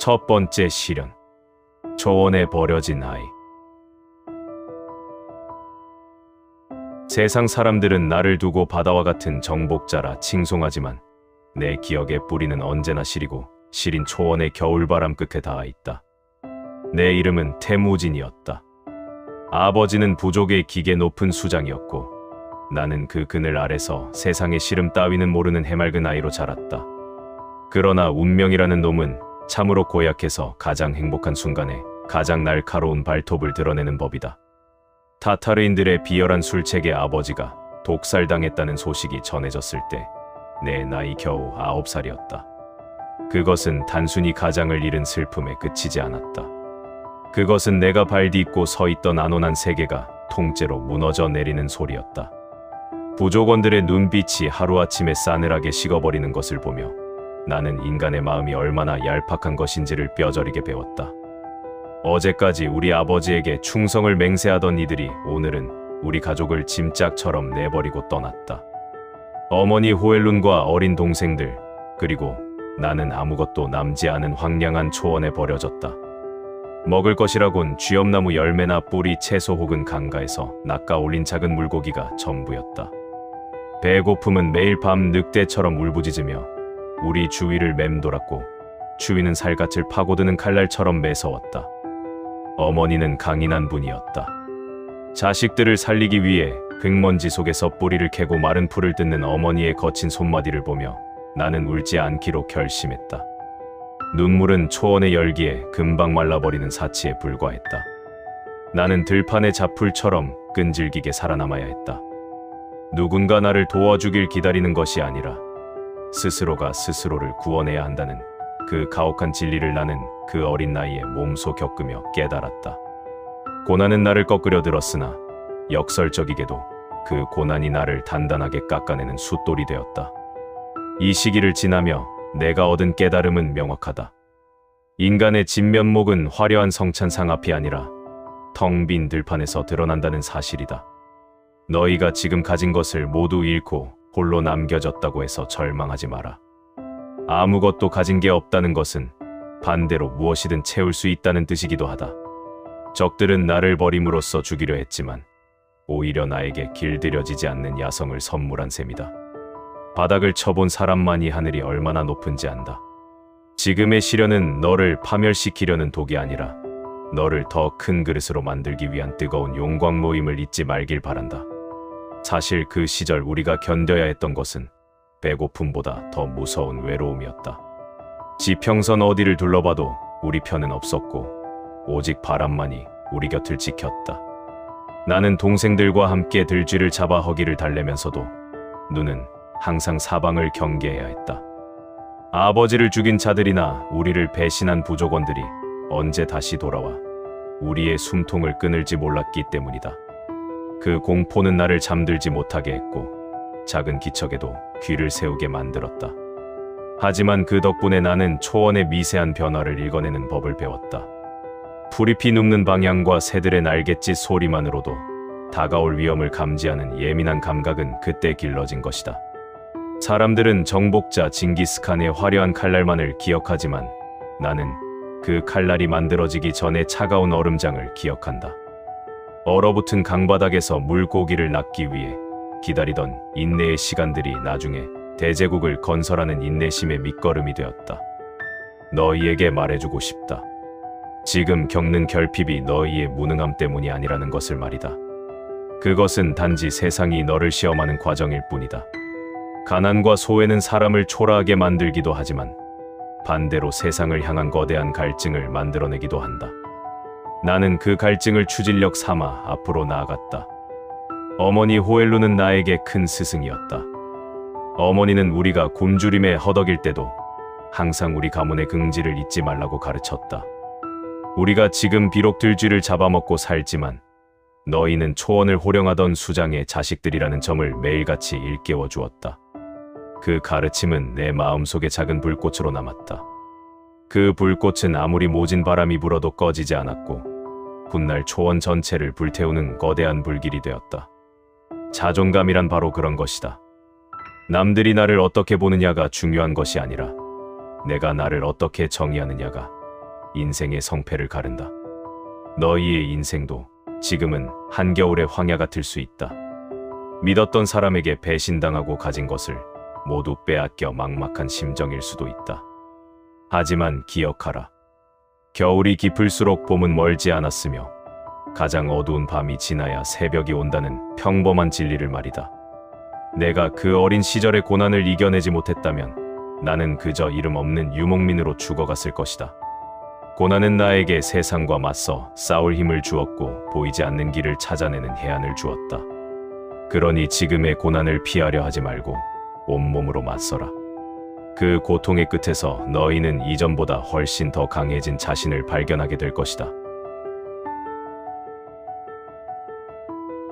첫 번째 시련. 초원에 버려진 아이. 세상 사람들은 나를 두고 바다와 같은 정복자라 칭송하지만 내 기억의 뿌리는 언제나 시리고 시린 초원의 겨울바람 끝에 닿아 있다. 내 이름은 태무진이었다. 아버지는 부족의 기계 높은 수장이었고 나는 그 그늘 아래서 세상의 시름 따위는 모르는 해맑은 아이로 자랐다. 그러나 운명이라는 놈은 참으로 고약해서 가장 행복한 순간에 가장 날카로운 발톱을 드러내는 법이다. 타타르인들의 비열한 술책에 아버지가 독살당했다는 소식이 전해졌을 때 내 나이 겨우 9살이었다. 그것은 단순히 가장을 잃은 슬픔에 그치지 않았다. 그것은 내가 발 딛고 서 있던 안온한 세계가 통째로 무너져 내리는 소리였다. 부족원들의 눈빛이 하루아침에 싸늘하게 식어버리는 것을 보며 나는 인간의 마음이 얼마나 얄팍한 것인지를 뼈저리게 배웠다. 어제까지 우리 아버지에게 충성을 맹세하던 이들이 오늘은 우리 가족을 짐짝처럼 내버리고 떠났다. 어머니 호엘룬과 어린 동생들, 그리고 나는 아무것도 남지 않은 황량한 초원에 버려졌다. 먹을 것이라곤 쥐엄나무 열매나 뿌리, 채소 혹은 강가에서 낚아올린 작은 물고기가 전부였다. 배고픔은 매일 밤 늑대처럼 울부짖으며 우리 주위를 맴돌았고 추위는 살갗을 파고드는 칼날처럼 매서웠다. 어머니는 강인한 분이었다. 자식들을 살리기 위해 흙먼지 속에서 뿌리를 캐고 마른 풀을 뜯는 어머니의 거친 손마디를 보며 나는 울지 않기로 결심했다. 눈물은 초원의 열기에 금방 말라버리는 사치에 불과했다. 나는 들판의 잡풀처럼 끈질기게 살아남아야 했다. 누군가 나를 도와주길 기다리는 것이 아니라 스스로가 스스로를 구원해야 한다는 그 가혹한 진리를 나는 그 어린 나이에 몸소 겪으며 깨달았다. 고난은 나를 꺾으려 들었으나 역설적이게도 그 고난이 나를 단단하게 깎아내는 숫돌이 되었다. 이 시기를 지나며 내가 얻은 깨달음은 명확하다. 인간의 진면목은 화려한 성찬상 앞이 아니라 텅 빈 들판에서 드러난다는 사실이다. 너희가 지금 가진 것을 모두 잃고 홀로 남겨졌다고 해서 절망하지 마라. 아무것도 가진 게 없다는 것은 반대로 무엇이든 채울 수 있다는 뜻이기도 하다. 적들은 나를 버림으로써 죽이려 했지만 오히려 나에게 길들여지지 않는 야성을 선물한 셈이다. 바닥을 쳐본 사람만이 하늘이 얼마나 높은지 안다. 지금의 시련은 너를 파멸시키려는 독이 아니라 너를 더 큰 그릇으로 만들기 위한 뜨거운 용광 모임을 잊지 말길 바란다. 사실 그 시절 우리가 견뎌야 했던 것은 배고픔보다 더 무서운 외로움이었다. 지평선 어디를 둘러봐도 우리 편은 없었고 오직 바람만이 우리 곁을 지켰다. 나는 동생들과 함께 들쥐를 잡아 허기를 달래면서도 눈은 항상 사방을 경계해야 했다. 아버지를 죽인 자들이나 우리를 배신한 부족원들이 언제 다시 돌아와 우리의 숨통을 끊을지 몰랐기 때문이다. 그 공포는 나를 잠들지 못하게 했고 작은 기척에도 귀를 세우게 만들었다. 하지만 그 덕분에 나는 초원의 미세한 변화를 읽어내는 법을 배웠다. 풀잎이 눕는 방향과 새들의 날갯짓 소리만으로도 다가올 위험을 감지하는 예민한 감각은 그때 길러진 것이다. 사람들은 정복자 징기스칸의 화려한 칼날만을 기억하지만 나는 그 칼날이 만들어지기 전에 차가운 얼음장을 기억한다. 얼어붙은 강바닥에서 물고기를 낚기 위해 기다리던 인내의 시간들이 나중에 대제국을 건설하는 인내심의 밑거름이 되었다. 너희에게 말해주고 싶다. 지금 겪는 결핍이 너희의 무능함 때문이 아니라는 것을 말이다. 그것은 단지 세상이 너를 시험하는 과정일 뿐이다. 가난과 소외는 사람을 초라하게 만들기도 하지만 반대로 세상을 향한 거대한 갈증을 만들어내기도 한다. 나는 그 갈증을 추진력 삼아 앞으로 나아갔다. 어머니 호엘루는 나에게 큰 스승이었다. 어머니는 우리가 굶주림에 허덕일 때도 항상 우리 가문의 긍지를 잊지 말라고 가르쳤다. 우리가 지금 비록 들쥐를 잡아먹고 살지만 너희는 초원을 호령하던 수장의 자식들이라는 점을 매일같이 일깨워 주었다. 그 가르침은 내 마음속의 작은 불꽃으로 남았다. 그 불꽃은 아무리 모진 바람이 불어도 꺼지지 않았고 훗날 초원 전체를 불태우는 거대한 불길이 되었다. 자존감이란 바로 그런 것이다. 남들이 나를 어떻게 보느냐가 중요한 것이 아니라 내가 나를 어떻게 정의하느냐가 인생의 성패를 가른다. 너희의 인생도 지금은 한겨울의 황야 같을 수 있다. 믿었던 사람에게 배신당하고 가진 것을 모두 빼앗겨 막막한 심정일 수도 있다. 하지만 기억하라. 겨울이 깊을수록 봄은 멀지 않았으며 가장 어두운 밤이 지나야 새벽이 온다는 평범한 진리를 말이다. 내가 그 어린 시절의 고난을 이겨내지 못했다면 나는 그저 이름 없는 유목민으로 죽어갔을 것이다. 고난은 나에게 세상과 맞서 싸울 힘을 주었고 보이지 않는 길을 찾아내는 해안을 주었다. 그러니 지금의 고난을 피하려 하지 말고 온몸으로 맞서라. 그 고통의 끝에서 너희는 이전보다 훨씬 더 강해진 자신을 발견하게 될 것이다.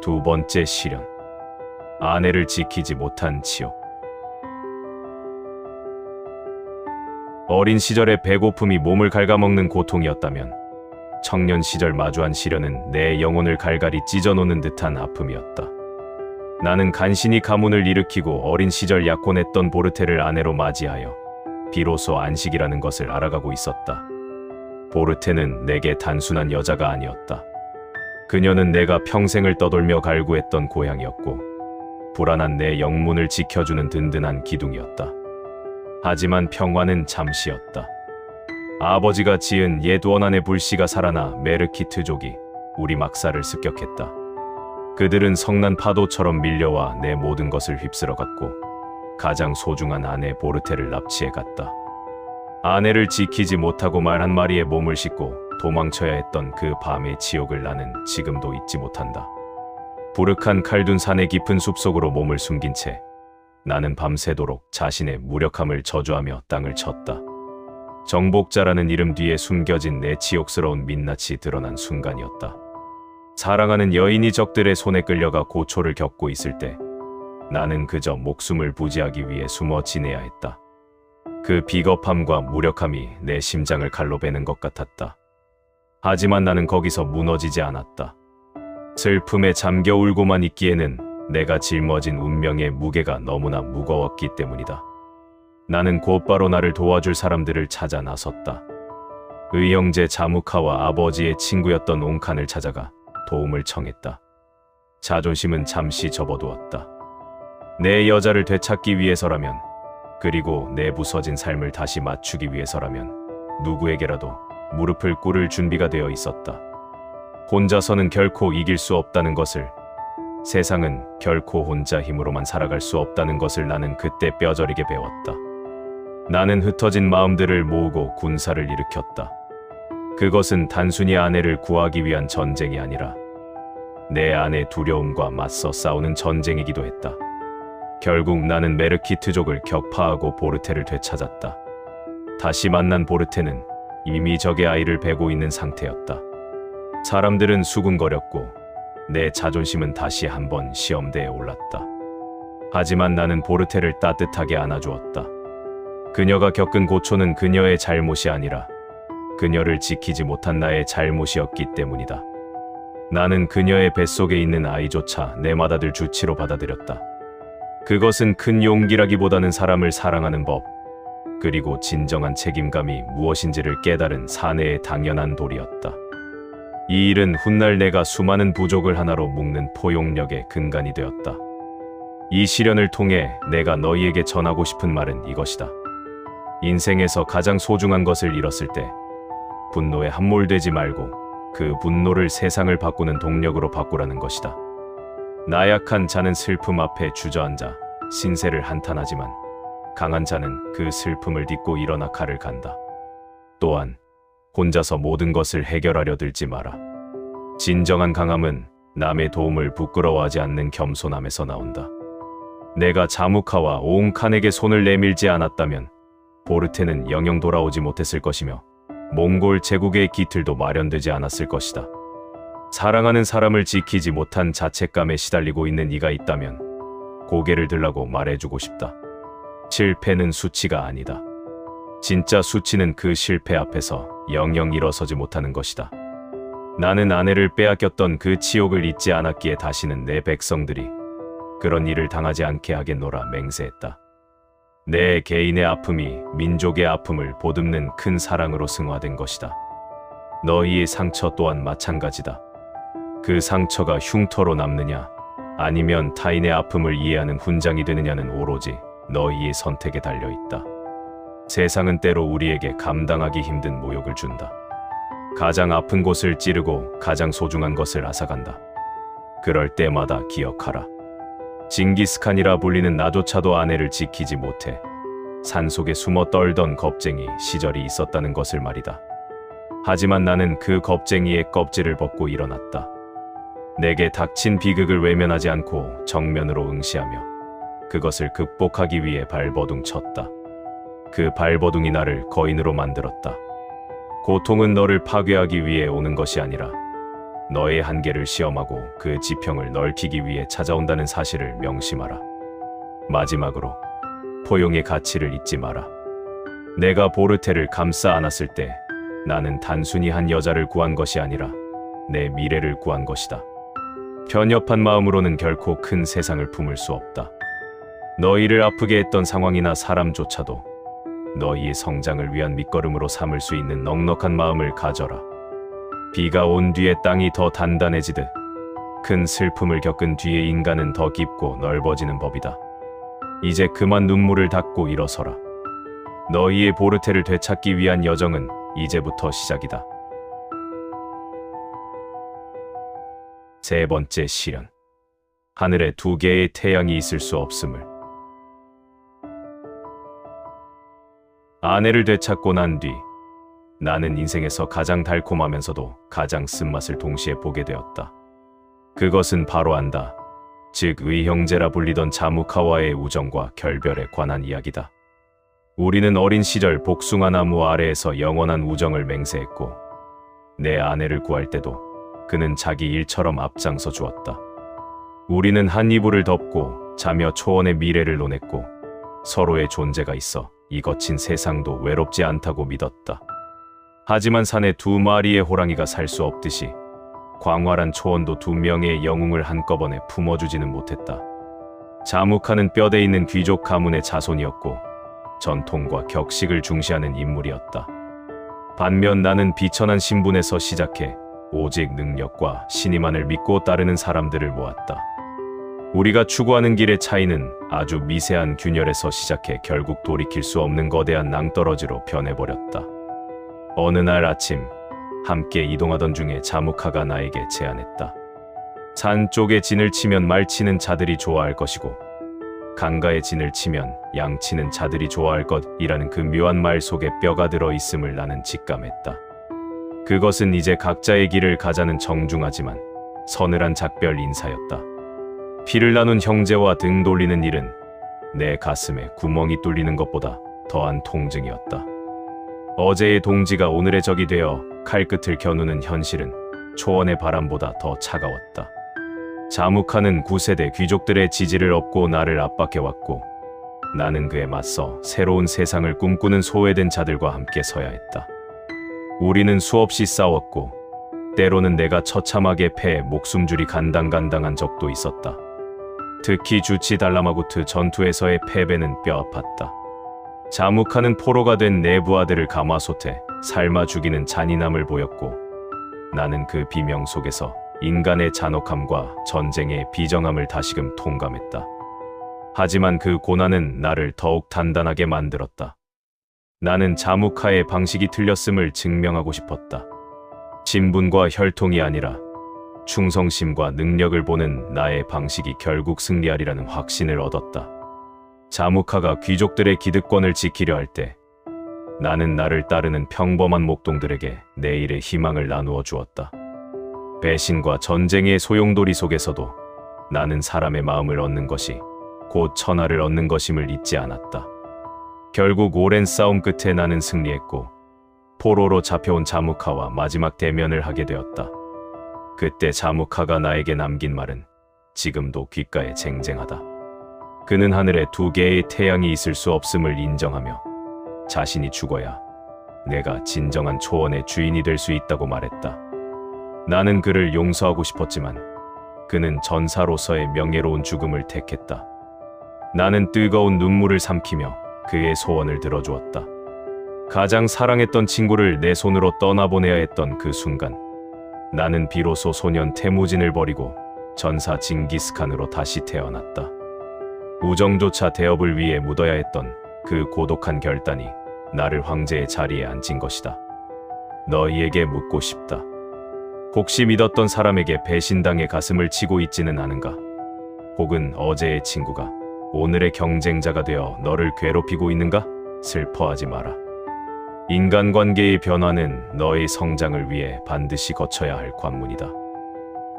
두 번째 시련. 아내를 지키지 못한 치욕. 어린 시절의 배고픔이 몸을 갉아먹는 고통이었다면 청년 시절 마주한 시련은 내 영혼을 갈갈이 찢어놓는 듯한 아픔이었다. 나는 간신히 가문을 일으키고 어린 시절 약혼했던 보르테를 아내로 맞이하여 비로소 안식이라는 것을 알아가고 있었다. 보르테는 내게 단순한 여자가 아니었다. 그녀는 내가 평생을 떠돌며 갈구했던 고향이었고 불안한 내 영문을 지켜주는 든든한 기둥이었다. 하지만 평화는 잠시였다. 아버지가 지은 옛 원한의 불씨가 살아나 메르키트족이 우리 막사를 습격했다. 그들은 성난 파도처럼 밀려와 내 모든 것을 휩쓸어갔고 가장 소중한 아내 보르테를 납치해갔다. 아내를 지키지 못하고 말 한 마리의 몸을 싣고 도망쳐야 했던 그 밤의 지옥을 나는 지금도 잊지 못한다. 부륵한 칼둔 산의 깊은 숲속으로 몸을 숨긴 채 나는 밤새도록 자신의 무력함을 저주하며 땅을 쳤다. 정복자라는 이름 뒤에 숨겨진 내 치욕스러운 민낯이 드러난 순간이었다. 사랑하는 여인이 적들의 손에 끌려가 고초를 겪고 있을 때 나는 그저 목숨을 부지하기 위해 숨어 지내야 했다. 그 비겁함과 무력함이 내 심장을 칼로 베는 것 같았다. 하지만 나는 거기서 무너지지 않았다. 슬픔에 잠겨 울고만 있기에는 내가 짊어진 운명의 무게가 너무나 무거웠기 때문이다. 나는 곧바로 나를 도와줄 사람들을 찾아 나섰다. 의형제 자무카와 아버지의 친구였던 옹칸을 찾아가 도움을 청했다. 자존심은 잠시 접어두었다. 내 여자를 되찾기 위해서라면, 그리고 내 부서진 삶을 다시 맞추기 위해서라면 누구에게라도 무릎을 꿇을 준비가 되어 있었다. 혼자서는 결코 이길 수 없다는 것을, 세상은 결코 혼자 힘으로만 살아갈 수 없다는 것을 나는 그때 뼈저리게 배웠다. 나는 흩어진 마음들을 모으고 군사를 일으켰다. 그것은 단순히 아내를 구하기 위한 전쟁이 아니라 내 안의 두려움과 맞서 싸우는 전쟁이기도 했다. 결국 나는 메르키트족을 격파하고 보르테를 되찾았다. 다시 만난 보르테는 이미 적의 아이를 베고 있는 상태였다. 사람들은 수군거렸고 내 자존심은 다시 한번 시험대에 올랐다. 하지만 나는 보르테를 따뜻하게 안아주었다. 그녀가 겪은 고초는 그녀의 잘못이 아니라 그녀를 지키지 못한 나의 잘못이었기 때문이다. 나는 그녀의 뱃속에 있는 아이조차 내 맏아들 주치로 받아들였다. 그것은 큰 용기라기보다는 사람을 사랑하는 법, 그리고 진정한 책임감이 무엇인지를 깨달은 사내의 당연한 도리였다. 이 일은 훗날 내가 수많은 부족을 하나로 묶는 포용력의 근간이 되었다. 이 시련을 통해 내가 너희에게 전하고 싶은 말은 이것이다. 인생에서 가장 소중한 것을 잃었을 때 분노에 함몰되지 말고 그 분노를 세상을 바꾸는 동력으로 바꾸라는 것이다. 나약한 자는 슬픔 앞에 주저앉아 신세를 한탄하지만 강한 자는 그 슬픔을 딛고 일어나 칼을 간다. 또한 혼자서 모든 것을 해결하려 들지 마라. 진정한 강함은 남의 도움을 부끄러워하지 않는 겸손함에서 나온다. 내가 자무카와 오웅칸에게 손을 내밀지 않았다면 보르테는 영영 돌아오지 못했을 것이며 몽골 제국의 기틀도 마련되지 않았을 것이다. 사랑하는 사람을 지키지 못한 자책감에 시달리고 있는 이가 있다면 고개를 들라고 말해주고 싶다. 실패는 수치가 아니다. 진짜 수치는 그 실패 앞에서 영영 일어서지 못하는 것이다. 나는 아내를 빼앗겼던 그 치욕을 잊지 않았기에 다시는 내 백성들이 그런 일을 당하지 않게 하겠노라 맹세했다. 내 개인의 아픔이 민족의 아픔을 보듬는 큰 사랑으로 승화된 것이다. 너희의 상처 또한 마찬가지다. 그 상처가 흉터로 남느냐 아니면 타인의 아픔을 이해하는 훈장이 되느냐는 오로지 너희의 선택에 달려있다. 세상은 때로 우리에게 감당하기 힘든 모욕을 준다. 가장 아픈 곳을 찌르고 가장 소중한 것을 앗아간다. 그럴 때마다 기억하라. 징기스칸이라 불리는 나조차도 아내를 지키지 못해 산속에 숨어 떨던 겁쟁이 시절이 있었다는 것을 말이다. 하지만 나는 그 겁쟁이의 껍질을 벗고 일어났다. 내게 닥친 비극을 외면하지 않고 정면으로 응시하며 그것을 극복하기 위해 발버둥 쳤다. 그 발버둥이 나를 거인으로 만들었다. 고통은 너를 파괴하기 위해 오는 것이 아니라 너의 한계를 시험하고 그 지평을 넓히기 위해 찾아온다는 사실을 명심하라. 마지막으로 포용의 가치를 잊지 마라. 내가 보르테를 감싸 안았을 때 나는 단순히 한 여자를 구한 것이 아니라 내 미래를 구한 것이다. 편협한 마음으로는 결코 큰 세상을 품을 수 없다. 너희를 아프게 했던 상황이나 사람조차도 너희의 성장을 위한 밑거름으로 삼을 수 있는 넉넉한 마음을 가져라. 비가 온 뒤에 땅이 더 단단해지듯 큰 슬픔을 겪은 뒤에 인간은 더 깊고 넓어지는 법이다. 이제 그만 눈물을 닦고 일어서라. 너희의 보르테를 되찾기 위한 여정은 이제부터 시작이다. 세 번째 시련. 하늘에 두 개의 태양이 있을 수 없음을. 아내를 되찾고 난 뒤 나는 인생에서 가장 달콤하면서도 가장 쓴맛을 동시에 보게 되었다. 그것은 바로 안다. 즉 의형제라 불리던 자무카와의 우정과 결별에 관한 이야기다. 우리는 어린 시절 복숭아 나무 아래에서 영원한 우정을 맹세했고 내 아내를 구할 때도 그는 자기 일처럼 앞장서 주었다. 우리는 한 이불을 덮고 자며 초원의 미래를 논했고 서로의 존재가 있어 이 거친 세상도 외롭지 않다고 믿었다. 하지만 산에 두 마리의 호랑이가 살 수 없듯이 광활한 초원도 두 명의 영웅을 한꺼번에 품어주지는 못했다. 자무카는 뼈대 있는 귀족 가문의 자손이었고 전통과 격식을 중시하는 인물이었다. 반면 나는 비천한 신분에서 시작해 오직 능력과 신임만을 믿고 따르는 사람들을 모았다. 우리가 추구하는 길의 차이는 아주 미세한 균열에서 시작해 결국 돌이킬 수 없는 거대한 낭떠러지로 변해버렸다. 어느 날 아침 함께 이동하던 중에 자무카가 나에게 제안했다. 산 쪽에 진을 치면 말 치는 자들이 좋아할 것이고 강가에 진을 치면 양 치는 자들이 좋아할 것이라는 그 묘한 말 속에 뼈가 들어 있음을 나는 직감했다. 그것은 이제 각자의 길을 가자는 정중하지만 서늘한 작별 인사였다. 피를 나눈 형제와 등 돌리는 일은 내 가슴에 구멍이 뚫리는 것보다 더한 통증이었다. 어제의 동지가 오늘의 적이 되어 칼끝을 겨누는 현실은 초원의 바람보다 더 차가웠다. 자무카는 9세대 귀족들의 지지를 얻고 나를 압박해왔고 나는 그에 맞서 새로운 세상을 꿈꾸는 소외된 자들과 함께 서야 했다. 우리는 수없이 싸웠고 때로는 내가 처참하게 패해 목숨줄이 간당간당한 적도 있었다. 특히 주치 달라마구트 전투에서의 패배는 뼈아팠다. 자무카는 포로가 된 내 부하들을 가마솥에 삶아 죽이는 잔인함을 보였고 나는 그 비명 속에서 인간의 잔혹함과 전쟁의 비정함을 다시금 통감했다. 하지만 그 고난은 나를 더욱 단단하게 만들었다. 나는 자무카의 방식이 틀렸음을 증명하고 싶었다. 신분과 혈통이 아니라 충성심과 능력을 보는 나의 방식이 결국 승리하리라는 확신을 얻었다. 자무카가 귀족들의 기득권을 지키려 할 때 나는 나를 따르는 평범한 목동들에게 내일의 희망을 나누어 주었다. 배신과 전쟁의 소용돌이 속에서도 나는 사람의 마음을 얻는 것이 곧 천하를 얻는 것임을 잊지 않았다. 결국 오랜 싸움 끝에 나는 승리했고 포로로 잡혀온 자무카와 마지막 대면을 하게 되었다. 그때 자무카가 나에게 남긴 말은 지금도 귓가에 쟁쟁하다. 그는 하늘에 두 개의 태양이 있을 수 없음을 인정하며 자신이 죽어야 내가 진정한 초원의 주인이 될 수 있다고 말했다. 나는 그를 용서하고 싶었지만 그는 전사로서의 명예로운 죽음을 택했다. 나는 뜨거운 눈물을 삼키며 그의 소원을 들어주었다. 가장 사랑했던 친구를 내 손으로 떠나보내야 했던 그 순간, 나는 비로소 소년 태무진을 버리고 전사 징기스칸으로 다시 태어났다. 우정조차 대업을 위해 묻어야 했던 그 고독한 결단이 나를 황제의 자리에 앉힌 것이다. 너희에게 묻고 싶다. 혹시 믿었던 사람에게 배신당해 가슴을 치고 있지는 않은가? 혹은 어제의 친구가 오늘의 경쟁자가 되어 너를 괴롭히고 있는가? 슬퍼하지 마라. 인간관계의 변화는 너의 성장을 위해 반드시 거쳐야 할 관문이다.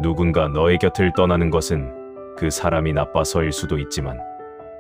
누군가 너의 곁을 떠나는 것은 그 사람이 나빠서일 수도 있지만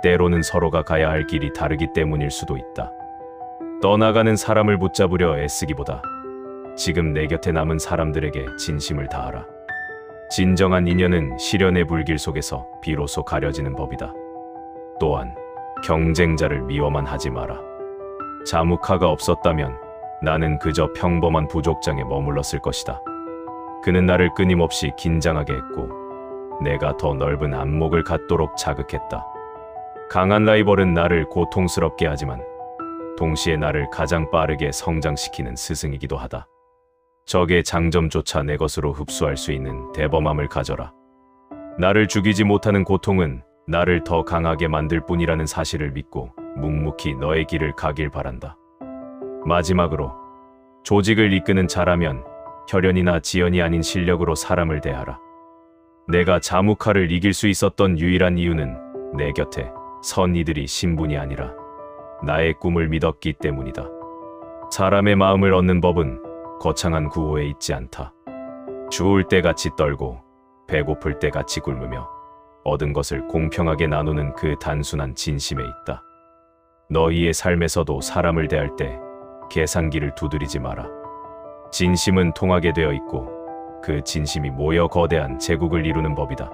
때로는 서로가 가야 할 길이 다르기 때문일 수도 있다. 떠나가는 사람을 붙잡으려 애쓰기보다 지금 내 곁에 남은 사람들에게 진심을 다하라. 진정한 인연은 시련의 불길 속에서 비로소 가려지는 법이다. 또한 경쟁자를 미워만 하지 마라. 자무카가 없었다면 나는 그저 평범한 부족장에 머물렀을 것이다. 그는 나를 끊임없이 긴장하게 했고 내가 더 넓은 안목을 갖도록 자극했다. 강한 라이벌은 나를 고통스럽게 하지만 동시에 나를 가장 빠르게 성장시키는 스승이기도 하다. 적의 장점조차 내 것으로 흡수할 수 있는 대범함을 가져라. 나를 죽이지 못하는 고통은 나를 더 강하게 만들 뿐이라는 사실을 믿고 묵묵히 너의 길을 가길 바란다. 마지막으로, 조직을 이끄는 자라면 혈연이나 지연이 아닌 실력으로 사람을 대하라. 내가 자무카를 이길 수 있었던 유일한 이유는 내 곁에 선 이들이 신분이 아니라 나의 꿈을 믿었기 때문이다. 사람의 마음을 얻는 법은 거창한 구호에 있지 않다. 추울 때 같이 떨고 배고플 때 같이 굶으며 얻은 것을 공평하게 나누는 그 단순한 진심에 있다. 너희의 삶에서도 사람을 대할 때 계산기를 두드리지 마라. 진심은 통하게 되어 있고 그 진심이 모여 거대한 제국을 이루는 법이다.